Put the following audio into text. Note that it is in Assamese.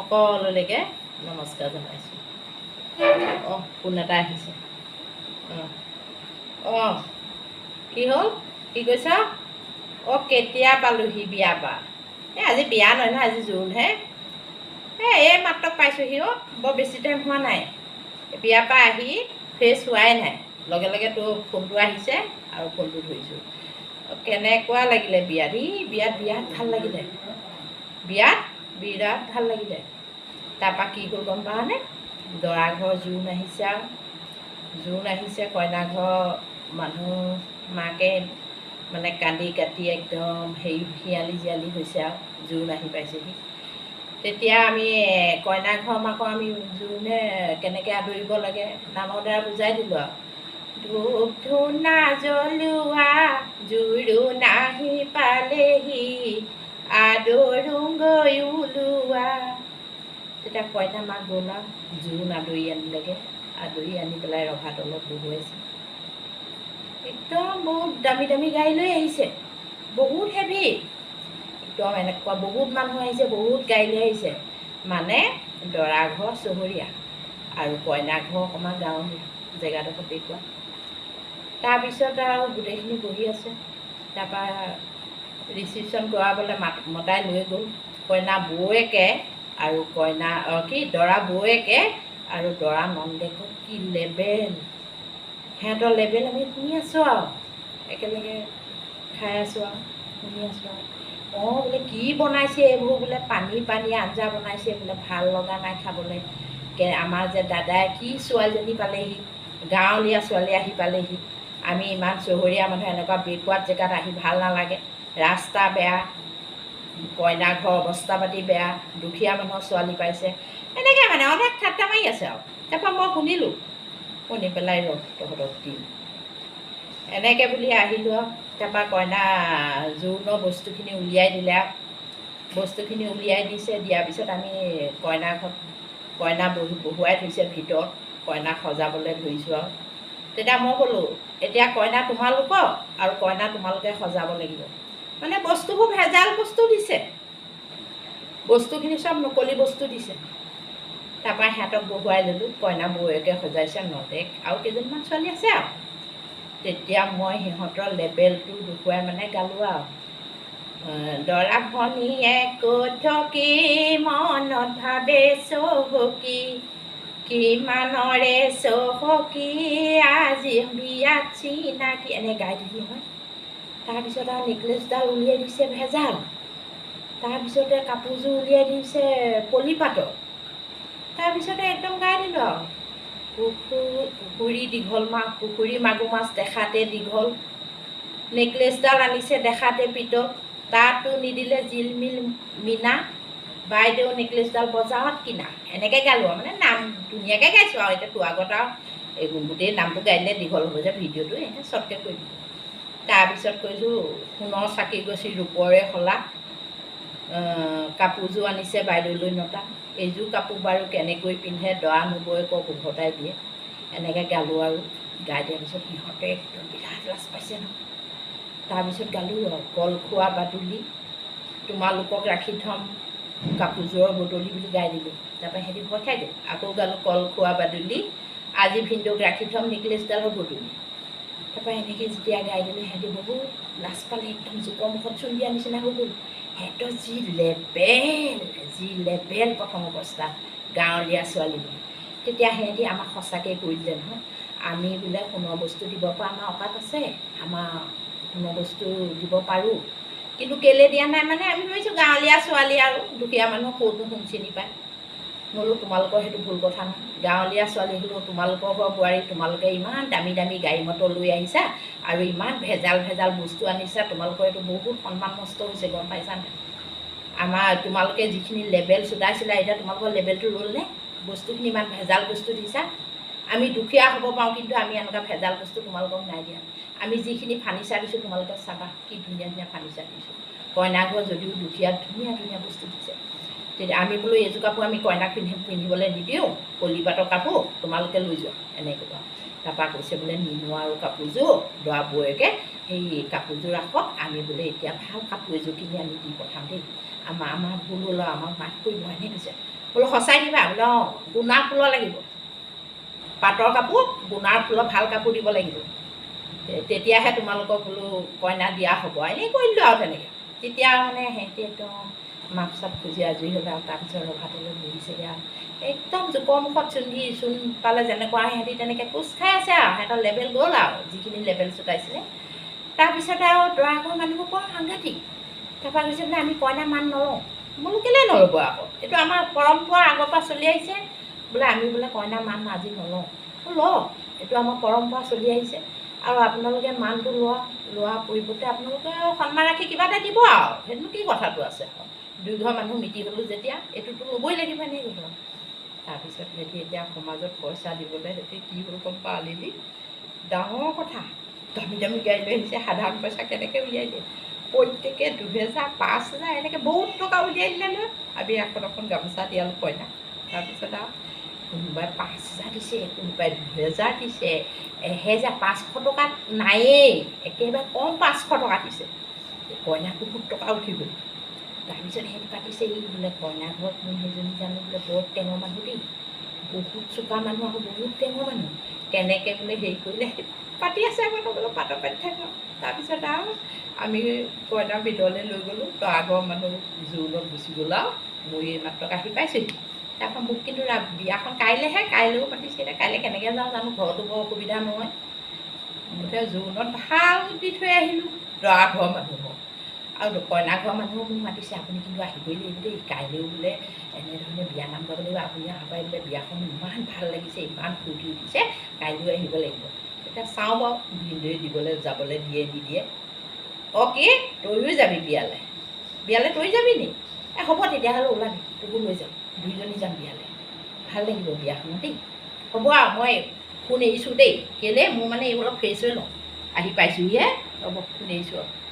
সকলোলৈকে নমস্কাৰ জনাইছোঁ। ফোন এটা আহিছে। কি হ'ল? কি কৈছ? কেতিয়া পালোহি বিয়াৰ পৰা? আজি বিয়া নহয় নহয়, আজি জোৰোণহে। এই মাত্ৰ পাইছোঁহি। বৰ বেছি টাইম হোৱা নাই। বিয়াৰ পৰা আহি ফ্ৰেছ হোৱাই নাই, লগে লগে তোৰ ফোনটো আহিছে আৰু ফোনটো ধৰিছোঁ। কেনেকুৱা লাগিলে বিয়াত? বিয়াত বিৰাট ভাল লাগিলে। বিৰাট ভাল লাগিলে। তাৰপৰা কি হ'ল গম পাৱনে? দৰা ঘৰ জোৰোণ আহিছে আৰু জোৰোণ আহিছে। কইনা ঘৰ মানুহ মাকে মানে কান্দি কাটি একদম শিয়ালি জিয়ালি হৈছে আৰু জোৰোণ আহি পাইছেহি। তেতিয়া আমি কইনা ঘৰ মাকক আমি জোৰোণে কেনেকৈ আদৰিব লাগে নামৰ দ্বাৰা বুজাই দিলোঁ আৰু। ধূপ ধূনা জ্বলোৱা জোৰোণ আহি পালেহি, আদৰোঁগৈ ওলোৱা। তেতিয়া কইনা মাক গ'ল আৰু জোৰোণ আদৰি আনিলেগৈ। আদৰি আনি পেলাই ৰভা তলত বহুৱাইছে। একদম বহুত দামী দামী গাড়ী লৈ আহিছে, বহুত হেভি। একদম এনেকুৱা বহুত মানুহ আহিছে, বহুত গাড়ী লৈ আহিছে। মানে দৰা ঘৰ চহৰীয়া আৰু কইনা ঘৰ অকণমান গাঁৱলীয়া জেগাডোখৰ দেখুওৱা। তাৰপিছত আৰু গোটেইখিনি বহি আছে। তাৰপৰা ৰিচিপশ্যন কৰাবলৈ মতাই লৈ গ'ল। কইনা বৌয়েকে আৰু দৰা বৌয়েকে আৰু দৰা নন্দেকক কি লেবেল, সিহঁতৰ লেবেল আমি শুনি আছোঁ আৰু একেলগে খাই আছোঁ আৰু শুনি আছোঁ আৰু। বোলে কি বনাইছে এইবোৰ, বোলে পানী আঞ্জা বনাইছে, বোলে ভাল লগা নাই খাবলৈ। আমাৰ যে দাদাই কি ছোৱালীজনী পালেহি, গাঁৱলীয়া ছোৱালী আহি পালেহি। আমি ইমান চহৰীয়া মানুহ এনেকুৱা বেকৱাৰ্ড জেগাত আহি ভাল নালাগে। ৰাস্তা বেয়া, কইনা ঘৰ অৱস্থা পাতি বেয়া, দুখীয়া মানুহৰ ছোৱালী পাইছে, এনেকৈ মানে অনেক ঠাট্টা মাৰি আছে আৰু। তাৰপৰা মই শুনিলোঁ, শুনি পেলাই তহঁতক দিম এনেকৈ বুলি আহিলোঁ আৰু। তাৰপৰা কইনা জোৰোণৰ বস্তুখিনি উলিয়াই দিলে আৰু। বস্তুখিনি উলিয়াই দিয়াৰ পিছত আমি কইনা বহুৱাই থৈছে ভিতৰত, কইনাক সজাবলৈ ধৰিছোঁ আৰু। তেতিয়া মই ক'লোঁ, এতিয়া কইনা তোমালোকৰ আৰু কইনা তোমালোকে সজাব লাগিব। মানে বস্তুবোৰ ভেজাল বস্তু দিছে, বস্তুখিনি চব নকলি বস্তু দিছে। তাৰপৰা সিহঁতক বহুৱাই ল'লোঁ। কইনা বৌয়েকে সজাইছে, নন্দেক আৰু কেইজনমান ছোৱালী আছে আৰু। তেতিয়া মই সিহঁতৰ লেবেলটো দেখুৱাই মানে গালোঁ আৰু। দৰা ভনীয়েক ক'ত থকি মনত ভাবে চহকী, কিমানৰে চহকী আজি বিয়াত চিনাকি, এনেকৈ গাই দিলোঁ হয়। তাৰপিছত আৰু নেকলেছডাল উলিয়াই দিছে ভেজাল। তাৰপিছতে কাপোৰযোৰ উলিয়াই দিছে পলিপাটৰ। তাৰপিছতে একদম গাই দিলোঁ আৰু। পুখুৰী মাগুৰ মাছ দেখাতে দীঘল, নেকলেছডাল আনিছে দেখাতে পিতল, তাতো নিদিলে জিলমিল মীনা, বাইদেউ নেকলেছডাল বজাৰত কিনা। এনেকৈ গালোঁ আৰু। মানে নাম ধুনীয়াকৈ গাইছোঁ আৰু। এতিয়া তোৰ আগত আৰু এই গোটেই নামটো গাই দিলে দীঘল হ'ব যে ভিডিঅ'টো, এনেকৈ শ্বৰ্টকৈ কৈ দিলোঁ। তাৰপিছত কৈছোঁ সোণৰ চাকি গছি ৰূপৰে শলা, কাপোৰযোৰ আনিছে বাইদেউলৈ নটা, এইযোৰ কাপোৰ বাৰু কেনেকৈ পিন্ধে দৰা নবৌয়েকক উভতাই দিয়ে। এনেকৈ গালোঁ আৰু। গাই দিয়াৰ পিছত সিহঁতে একদম বিৰাট লাজ পাইছে নহয়। তাৰপিছত গালোঁ আৰু, কল খোৱা বাদুলি তোমালোকক ৰাখি থ'ম কাপোৰযোৰৰ বদলি বুলি গাই দিলোঁ। তাৰপৰা সিহঁতি ভয় খাই গ'ল। আকৌ গালোঁ, কল খোৱা বাদুলি আজি ভিনদেউক ৰাখি থ'ম নেকলেছডালৰ বদলি। তাৰপৰা এনেকৈ যেতিয়া গাই দিলোঁ, সিহঁতি বহুত লাজ পালে, একদম জোকৰ মুখত চুন দিয়া নিচিনা হৈ গ'ল। সিহঁতৰ যি লেবেল প্ৰথম অৱস্থাত গাঁৱলীয়া ছোৱালী বুলি। তেতিয়া সিহঁতি আমাক সঁচাকৈ কৈ দিলে নহয়, আমি বোলে সোণৰ বস্তু দিব পৰা আমাৰ অকাত আছে, আমাৰ সোণৰ বস্তু দিব পাৰোঁ, কিন্তু কেলৈ দিয়া নাই মানে আমি ভাবিছোঁ গাঁৱলীয়া ছোৱালী আৰু দুখীয়া মানুহ ক'তনো সোণ চিনি পায়। বোলো তোমালোকৰ সেইটো ভুল কথা নহয়। গাঁৱলীয়া ছোৱালী হ'লেও তোমালোকৰ ঘৰ বোৱাৰী, তোমালোকে ইমান দামী দামী গাড়ী মটৰ লৈ আহিছা আৰু ইমান ভেজাল বস্তু আনিছা, তোমালোকৰ এইটো বহুত সন্মান নষ্ট হৈছে, গম পাইছানে? তোমালোকে যিখিনি লেবেল চোটাইছিলা, এতিয়া তোমালোকৰ লেবেলটো ৰ'লনে? বস্তুখিনি ইমান ভেজাল বস্তু দিছা। আমি দুখীয়া হ'ব পাৰোঁ, কিন্তু আমি এনেকুৱা ভেজাল বস্তু তোমালোকক নাই দিয়া। আমি যিখিনি ফাৰ্নিচাৰ দিছোঁ তোমালোকে চাবা, কি ধুনীয়া ধুনীয়া ফাৰ্নিচাৰ দিছোঁ। কইনা ঘৰ যদিও দুখীয়া, ধুনীয়া ধুনীয়া বস্তু দিছে। তেতিয়া আমি বোলো এইযোৰ কাপোৰ আমি কইনাক পিন্ধিবলৈ নিদিওঁ, পলিপাটৰ কাপোৰ, তোমালোকে লৈ যোৱা, এনেকৈ কোৱা। তাৰপৰা কৈছে বোলে নিনো আৰু কাপোৰযোৰ, দৰা বৌয়েকে সেই কাপোৰযোৰ ৰাখক, আমি বোলে এতিয়া ভাল কাপোৰ এযোৰ কিনি আমি দি পঠাম দেই। আমাৰ ভুল হ'ল আৰু, আমাক মাফ কৰিব, এনেকৈ কৈছে। বোলো সঁচাই দিবা বোলে অঁ গুণাৰ ফুলৰ লাগিব পাটৰ কাপোৰ গুণাৰ ফুলৰ ভাল কাপোৰ দিব লাগিব তেতিয়াহে তোমালোকক বোলো কইনা দিয়া হ'ব এনেই কৰিলোঁ আৰু তেনেকৈ তেতিয়া মানে সিহঁতি একদম মাপ চাপ খুজি আজৰি হ'ল আৰু তাৰপিছত ৰভাতলৈ বহিছেগৈ আৰু একদম জোকৰ মুখত চূণ পালে যেনেকুৱা সিহঁতি তেনেকৈ কোচ খাই আছে আৰু সিহঁতৰ লেবেল গ'ল আৰু যিখিনি লেবেল চোটাইছিলে তাৰপিছতে আৰু দৰা ঘৰৰ মানুহবোৰ বৰ সাংঘাতিক তাৰপৰা কৈছে বোলে আমি কইনা মান নলওঁ বোলো কেলৈ নল'ব আকৌ এইটো আমাৰ পৰম্পৰা আগৰ পৰা চলি আহিছে বোলে আমি বোলে কইনা মান আজি নলওঁ লওক এইটো আমাৰ পৰম্পৰা চলি আহিছে আৰু আপোনালোকে মানটো লোৱাৰ পৰিৱৰ্তে আপোনালোকে সন্মান ৰাখি কিবা এটা দিব আৰু সেইটো কি কথাটো আছে দুইঘৰ মানুহ মিতি হ'লোঁ যেতিয়া এইটোতো ল'বই লাগিব এনেই গ'ল তাৰপিছত সিহঁতি এতিয়া সমাজত পইচা দিবলৈ সিহঁতি কি হ'ল গম পাওঁ আলিলি ডাঙৰ কথা দামী দামী গাড়ী লৈ আহিছে সাধাৰণ পইচা কেনেকৈ উলিয়াই দিয়ে প্ৰত্যেকে 2000 5000 এনেকৈ বহুত টকা উলিয়াই দিলে নহয় আমি এখন গামোচা দিয়ালোঁ কইনা তাৰপিছত আৰু কোনোবাই 5000 দিছে কোনোবাই 2000 দিছে 1500 টকাত নায়েই একেবাৰে কম 500 টকা দিছে কইনা বহুত টকা উঠি গ'ল তাৰপিছত সিহঁতি পাতিছে এই বোলে কইনা ঘৰত মোৰ সেইজনী জানো বোলে বৰ টেঙৰ মানুহ দেই বহুত চোকা মানুহ আকৌ বহুত টেঙৰ মানুহ কেনেকৈ বোলে হেৰি কৰিলে পাতি আছে আমাৰ বোলে পাতৰ পাতি থাকক তাৰপিছত আৰু আমি কইনাৰ ভিতৰলৈ লৈ গ'লোঁ দৰা ঘৰৰ মানুহ জোৰোণত গুচি গ'ল আৰু মই এই মাত্ৰ আহি পাইছোঁহি তাৰপৰা মোক কিন্তু বিয়াখন কাইলৈহে কাইলৈও পাতিছে এতিয়া কাইলৈ কেনেকৈ যাওঁ জানো ঘৰতো বৰ অসুবিধা নহয় মুঠতে জোৰোণত ভাল দি থৈ আহিলোঁ দৰা ঘৰৰ মানুহক আৰু কইনা ঘৰৰ মানুহক মোক মাতিছে আপুনি কিন্তু আহিবই লাগিব দেই কাইলৈও বোলে এনেধৰণে বিয়া নাম গাব লাগিব আপুনি অহা পাই বোলে বিয়াখন ইমান ভাল লাগিছে ইমান ফূৰ্তি উঠিছে কাইলৈও আহিব লাগিব এতিয়া চাওঁ বাৰু ভিনদেউৱে দিবলৈ যাবলৈ দিয়ে নিদিয়ে অঁ কি তয়ো যাবি বিয়ালৈ তই যাবি নি হ'ব তেতিয়াহ'লে ওলাবি তোকো লৈ যাম দুইজনী যাম বিয়ালৈ ভাল লাগিব বিয়াখনত দেই হ'ব আৰু মই ফোন এৰিছোঁ দেই কেলৈ মোৰ মানে এই অলপ ফ্ৰেছ হৈ লওঁ আহি পাইছোঁহিহে হ'ব ফোন এৰিছোঁ আৰু